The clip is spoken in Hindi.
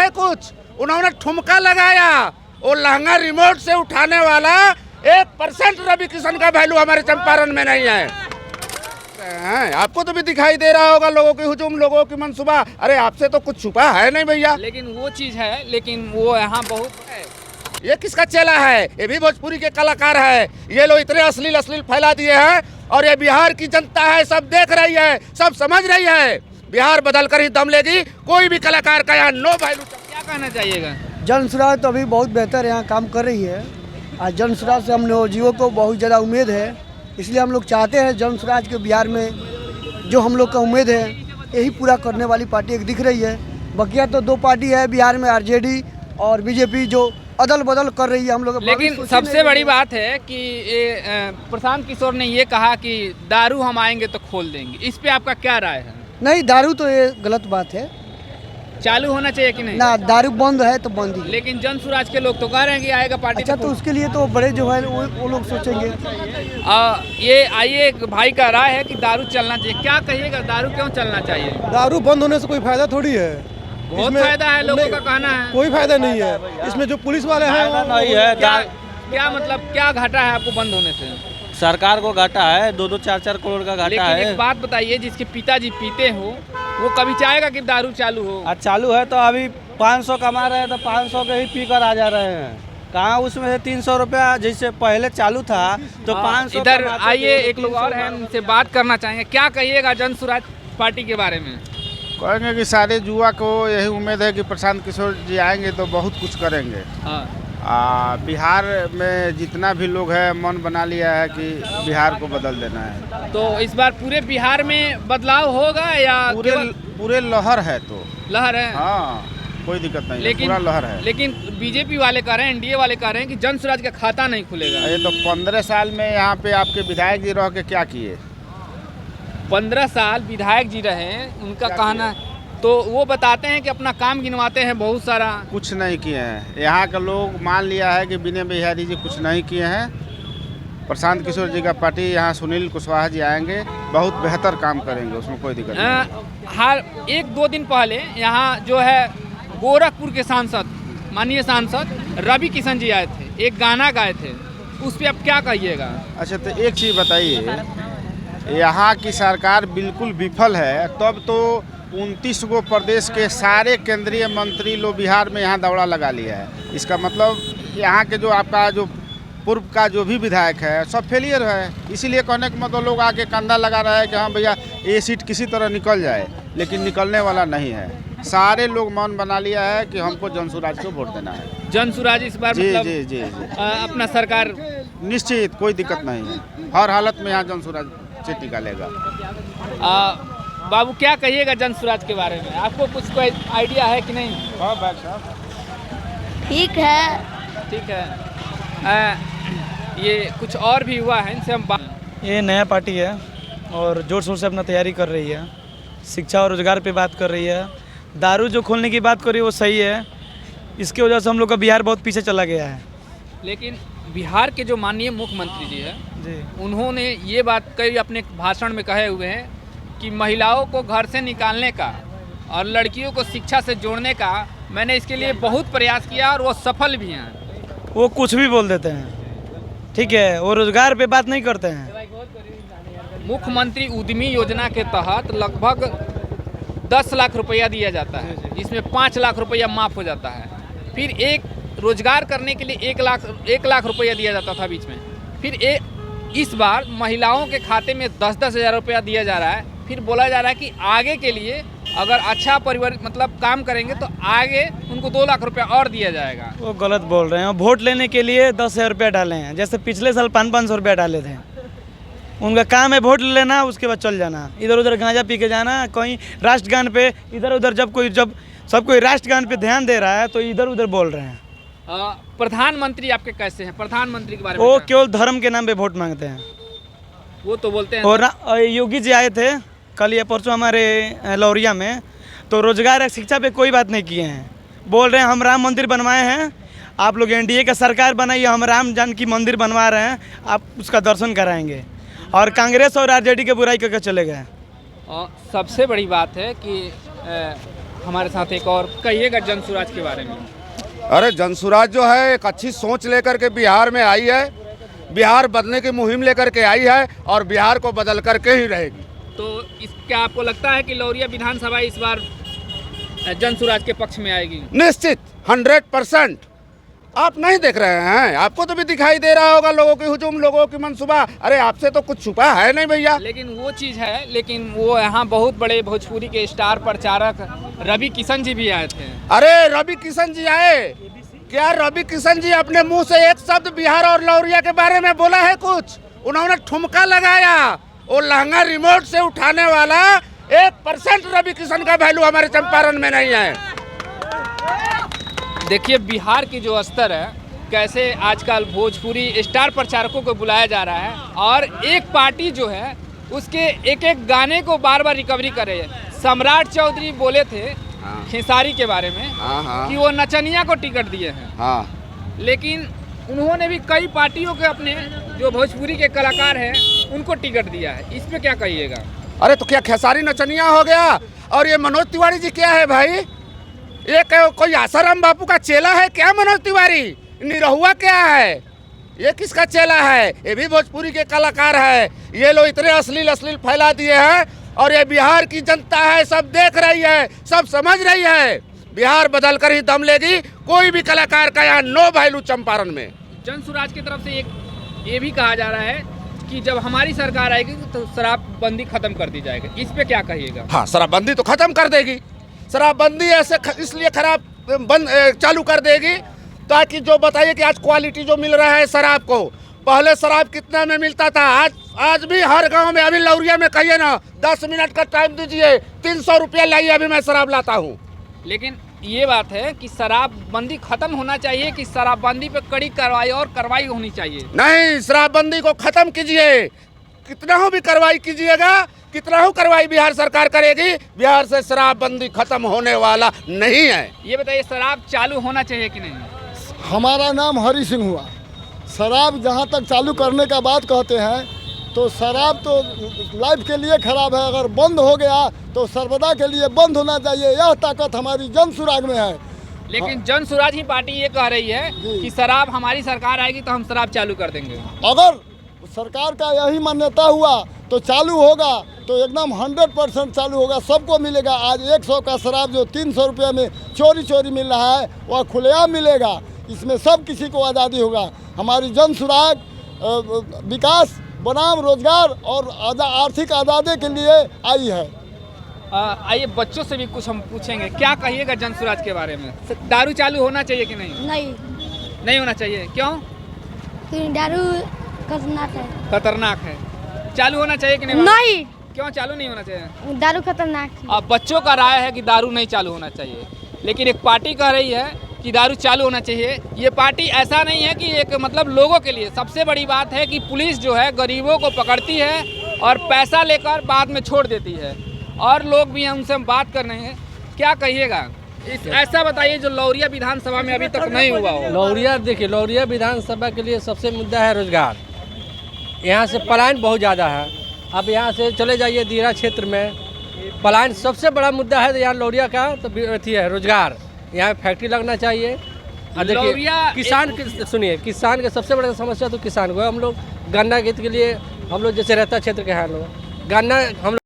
है कुछ? उन्होंने ठुमका लगाया, वो लहंगा रिमोट से उठाने वाला 1% रवि किशन का वैल्यू हमारे चंपारण में नहीं है। आपको तो भी दिखाई दे रहा होगा लोगों की हुजूम, लोगों की मनसूबा। अरे आपसे तो कुछ छुपा है नहीं भैया। लेकिन वो चीज़ है, लेकिन वो यहाँ बहुत है। ये किसका चेला है? ये भी भोजपुरी के कलाकार है। ये लोग इतने अश्लील फैला दिए हैं और ये बिहार की जनता है, सब देख रही है, सब समझ रही है। बिहार बदल कर ही दम लेगी, कोई भी कलाकार का यहाँ नो वैल्यू। क्या कहना चाहिएगा? जन सुराज तो अभी बहुत बेहतर यहाँ काम कर रही है और जन सुराज से हम नवजीवों को बहुत ज़्यादा उम्मीद है, इसलिए हम लोग चाहते हैं जन सुराज के बिहार में जो हम लोग का उम्मीद है यही पूरा करने वाली पार्टी एक दिख रही है। बकिया तो दो पार्टी है बिहार में, आरजेडी और बीजेपी, जो अदल बदल कर रही है हम लोग। लेकिन सबसे बड़ी बात है कि ये प्रशांत किशोर ने ये कहा कि दारू हम आएंगे तो खोल देंगे, इस पे आपका क्या राय है? नहीं, दारू तो ये गलत बात है, चालू होना चाहिए कि नहीं? ना, दारू बंद है तो बंद ही। लेकिन जन सुराज के लोग तो कह रहे हैं कि आएगा पार्टी। अच्छा, तो उसके लिए तो बड़े जो है वो लोग सोचेंगे। ये आइए, एक भाई का राय है कि दारू चलना चाहिए, क्या कहिएगा? दारू क्यों चलना चाहिए? दारू बंद होने से कोई फायदा थोड़ी है, बहुत फायदा है, लोगों का कहना है। कोई फायदा नहीं है इसमें। जो पुलिस वाले हैं नहीं है। क्या मतलब क्या घाटा है आपको बंद होने से? सरकार को घाटा है, 2-4 करोड़ का घाटा लेकिन है। एक बात बताइए, जिसके पिताजी पीते हो वो कभी चाहेगा कि दारू चालू हो? आज चालू है तो अभी 500 कमा रहे हैं तो 500 के ही पी कर आ जा रहे हैं। कहाँ उसमें से 300 रुपया जैसे पहले चालू था तो 500। इधर आइए, एक लोग और हैं, उनसे बात करना चाहेंगे। क्या कहिएगा जन सुराज पार्टी के बारे में? कहेंगे कि सारे युवा को यही उम्मीद है कि प्रशांत किशोर जी आएंगे तो बहुत कुछ करेंगे। बिहार में जितना भी लोग हैं मन बना लिया है कि बिहार को बदल देना है। तो इस बार पूरे बिहार में बदलाव होगा या पूरे लहर है? तो लहर है, हाँ, कोई दिक्कत नहीं, लेकिन पूरा लहर है। लेकिन बीजेपी वाले कह रहे हैं, एनडीए वाले कह रहे हैं कि जन सुराज का खाता नहीं खुलेगा। ये तो 15 साल में यहाँ पे आपके विधायक जी रह के क्या किए? 15 साल विधायक जी रहे, उनका कहना, तो वो बताते हैं कि अपना काम गिनवाते हैं बहुत सारा। कुछ नहीं किए हैं। यहाँ का लोग मान लिया है कि विनय बिहारी जी कुछ नहीं किए हैं। प्रशांत किशोर जी का पार्टी यहाँ सुनील कुशवाहा जी आएंगे, बहुत बेहतर काम करेंगे, उसमें कोई दिक्कत नहीं। हर 1-2 दिन पहले यहाँ जो है गोरखपुर के सांसद, माननीय सांसद रवि किशन जी आए थे, एक गाना गाए थे, उस पर आप क्या कहिएगा? अच्छा, तो एक चीज़ बताइए, यहाँ की सरकार बिल्कुल विफल है, तब तो 29 गो प्रदेश के सारे केंद्रीय मंत्री लोग बिहार में यहाँ दौड़ा लगा लिया है। इसका मतलब यहाँ के जो आपका जो पूर्व का जो भी विधायक है सब फेलियर है। इसीलिए कहने का मतलब लोग आके कंधा लगा रहा है कि हाँ भैया ये सीट किसी तरह निकल जाए, लेकिन निकलने वाला नहीं है। सारे लोग मन बना लिया है कि हमको जनसुराज को वोट देना है। जनसुराज इस बार जी मतलब जी जी अपना सरकार निश्चित, कोई दिक्कत नहीं है, हर हालत में यहाँ जनसुराज सीट निकालेगा। बाबू क्या कहिएगा जन सुराज के बारे में? आपको कुछ कोई आइडिया है कि नहीं? हाँ भाई साहब, ठीक है। ये कुछ और भी हुआ है, इनसे हम ये नया पार्टी है और जोर शोर से अपना तैयारी कर रही है, शिक्षा और रोजगार पे बात कर रही है। दारू जो खोलने की बात कर रही है वो सही है, इसकी वजह से हम लोग का बिहार बहुत पीछे चला गया है। लेकिन बिहार के जो माननीय मुख्यमंत्री जी है जी, उन्होंने ये बात कई अपने भाषण में कहे हुए हैं कि महिलाओं को घर से निकालने का और लड़कियों को शिक्षा से जोड़ने का मैंने इसके लिए बहुत प्रयास किया और वो सफल भी हैं। वो कुछ भी बोल देते हैं, ठीक है, वो रोजगार पे बात नहीं करते हैं। मुख्यमंत्री उद्यमी योजना के तहत लगभग 10 लाख रुपया दिया जाता है, जिसमें 5 लाख रुपया माफ़ हो जाता है। फिर एक रोजगार करने के लिए 1 लाख रुपया दिया जाता था बीच में। फिर इस बार महिलाओं के खाते में 10-10 हज़ार रुपया दिया जा रहा है। फिर बोला जा रहा है कि आगे के लिए अगर अच्छा मतलब काम करेंगे तो आगे उनको 2 लाख रुपया और दिया जाएगा। वो गलत बोल रहे हैं। वोट लेने के लिए 10,000 रुपया डाले हैं, जैसे पिछले साल 500-500 रुपया डाले थे। उनका काम है वोट लेना, उसके बाद चल जाना, इधर उधर गांजा पी के जाना, कहीं राष्ट्रगान पे इधर उधर। जब सब कोई राष्ट्रगान पे ध्यान दे रहा है तो इधर उधर बोल रहे हैं। प्रधानमंत्री आपके कैसे हैं? प्रधानमंत्री के बारे में वो केवल धर्म के नाम पे वोट मांगते हैं। वो तो बोलते हैं। और योगी जी आए थे कल या परसों हमारे लौरिया में, तो रोजगार और शिक्षा पे कोई बात नहीं किए हैं। बोल रहे हैं हम राम मंदिर बनवाए हैं, आप लोग एनडीए का सरकार बनाइए, हम राम जानकी मंदिर बनवा रहे हैं, आप उसका दर्शन कराएंगे। और कांग्रेस और आरजेडी के बुराई करके चले गए। सबसे बड़ी बात है कि हमारे साथ एक और कहिएगा जन स्वराज के बारे में। अरे जनसुराज जो है एक अच्छी सोच लेकर के बिहार में आई है, बिहार बदलने की मुहिम लेकर के आई है और बिहार को बदल करके ही रहेगी। तो क्या आपको लगता है कि लौरिया विधानसभा इस बार जन स्वराज के पक्ष में आएगी? निश्चित 100%। आप नहीं देख रहे हैं, आपको तो भी दिखाई दे रहा होगा लोगों की हुजूम, लोगों की मनसूबा। अरे आपसे तो कुछ छुपा है नहीं भैया। लेकिन वो चीज़ है, लेकिन वो यहाँ बहुत बड़े भोजपुरी के स्टार प्रचारक रवि किशन जी भी आए थे। अरे रवि किशन जी आए, क्या रवि किशन जी अपने मुंह से एक शब्द बिहार और लौरिया के बारे में बोला है कुछ? उन्होंने ठुमका लगाया। वो लहंगा रिमोट से उठाने वाला 1% रवि किशन का वैल्यू हमारे चंपारण में नहीं है। देखिए बिहार की जो स्तर है, कैसे आजकल भोजपुरी स्टार प्रचारकों को बुलाया जा रहा है और एक पार्टी जो है उसके एक एक गाने को बार बार रिकवरी करे। सम्राट चौधरी बोले थे खेसारी के बारे में कि वो नचनिया को टिकट दिए हैं, लेकिन उन्होंने भी कई पार्टियों के अपने जो भोजपुरी के कलाकार हैं उनको टिकट दिया है। इस पे क्या कहिएगा? अरे तो क्या खेसारी नचनिया हो गया? और ये मनोज तिवारी जी क्या है भाई? ये कोई आसाराम बापू का चेला है क्या मनोज तिवारी? निरहुआ क्या है? ये किसका चेला है? ये भी भोजपुरी के कलाकार है। ये लोग इतने अश्लील फैला दिए हैं और ये बिहार की जनता है, सब देख रही है, सब समझ रही है। बिहार बदल कर ही दम लेगी। कोई भी कलाकार का यहाँ नो वैल्यू चंपारण में। जन स्वराज की तरफ से एक ये भी कहा जा रहा है कि जब हमारी सरकार आएगी तो शराबबंदी खत्म कर दी जाएगी। इस पे क्या कहिएगा? हाँ, शराबबंदी तो खत्म कर देगी। शराबबंदी ऐसे इसलिए चालू कर देगी ताकि जो बताइए कि आज क्वालिटी जो मिल रहा है शराब को, पहले शराब कितना में मिलता था, आज भी हर गांव में, अभी लौरिया में कहिए ना 10 मिनट का टाइम दीजिए, 300 रुपया लाइए, अभी मैं शराब लाता हूँ। लेकिन ये बात है कि शराबबंदी खत्म होना चाहिए कि शराबबंदी पे कड़ी कार्रवाई और कार्रवाई होनी चाहिए? नहीं, शराबबंदी को खत्म कीजिए। कितना हो भी कार्रवाई कीजिएगा, कितना हो कार्रवाई बिहार सरकार करेगी, बिहार से शराबबंदी खत्म होने वाला नहीं है। ये बताइए शराब चालू होना चाहिए कि नहीं? हमारा नाम हरी सिंह हुआ। शराब जहाँ तक चालू करने का बात कहते हैं तो शराब तो लाइफ के लिए खराब है, अगर बंद हो गया तो सर्वदा के लिए बंद होना चाहिए। यह ताकत हमारी जन सुराग में है। लेकिन जन स्वराज ही पार्टी ये कह रही है कि शराब हमारी सरकार आएगी तो हम शराब चालू कर देंगे। अगर सरकार का यही मान्यता हुआ तो चालू होगा, तो एकदम 100% चालू होगा, सबको मिलेगा। आज 100 का शराब जो 300 रुपये में चोरी मिल रहा है वह खुलेआम मिलेगा। इसमें सब किसी को आज़ादी होगा। हमारी जन सुराग विकास बनाम रोजगार और आर्थिक आज़ादी के लिए आई है। आइए बच्चों से भी कुछ हम पूछेंगे। क्या कहिएगा जन स्वराज के बारे में? दारू चालू होना चाहिए कि नहीं? नहीं होना चाहिए। क्यों? दारू खतरनाक है। खतरनाक है। चालू होना चाहिए कि नहीं? नहीं। क्यों चालू नहीं होना चाहिए? दारू खतरनाक है। अब बच्चों का राय है कि दारू नहीं चालू होना चाहिए, लेकिन एक पार्टी कह रही है कि दारू चालू होना चाहिए। ये पार्टी ऐसा नहीं है कि एक मतलब लोगों के लिए। सबसे बड़ी बात है कि पुलिस जो है गरीबों को पकड़ती है और पैसा लेकर बाद में छोड़ देती है, और लोग भी हैं उनसे हम बात कर रहे हैं। क्या कहिएगा? ऐसा बताइए जो लौरिया विधानसभा में अभी तक नहीं हुआ हो। लौरिया देखिए, लौरिया विधानसभा के लिए सबसे मुद्दा है रोजगार। यहाँ से पलायन बहुत ज़्यादा है। अब यहाँ से चले जाइए दियरा क्षेत्र में, पलायन सबसे बड़ा मुद्दा है। यहाँ लौरिया का तो अथी है रोजगार। यहाँ फैक्ट्री लगना चाहिए। और देखिए किसान के, सुनिए, किसान के सबसे बड़ा समस्या तो किसान को है। हम लोग गन्ना खेत के लिए, हम लोग जैसे रहता क्षेत्र के हैं लोग, गन्ना हम